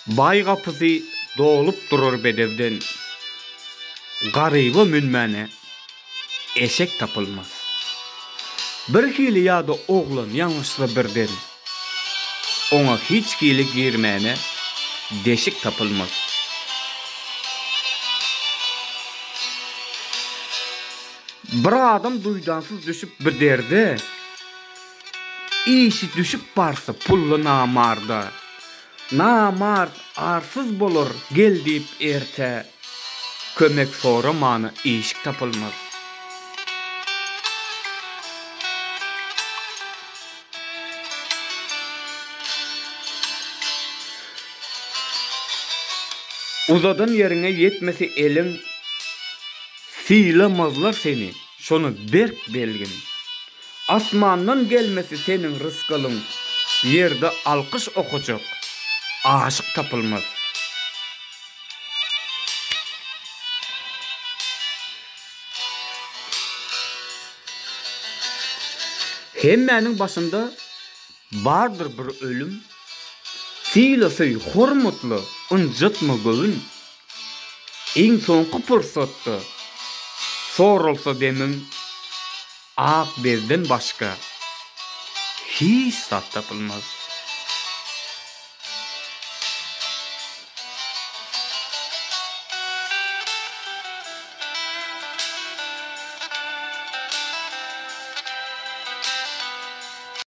Bay kapısı dolup durur bedevden. Garıba münmene eşek tapılmaz. Bir hili ýa-da oglan ýalňyşly birden. Oňa hiç hili girmene deşik tapılmaz. Bir adam duydansız düşüp bir derde. İşi düşüp barsa pullu namarda. Namard arsız bolur gel deyip erte. Kömek soramanı işik tapılmaz. Uzadan yerine yetmesi elin, silamazlar seni, şonu berk belgin. Asmandan gelmesi senin rızkılın, yerde alkış okuyacak, aşık tapılmaz. Hemmenin başında bardır bir ölüm, silası hormutlu, ıncıtma göğün. En sonki fırsatda sorulsa demin, ak bezden başka hiç sat tapılmaz.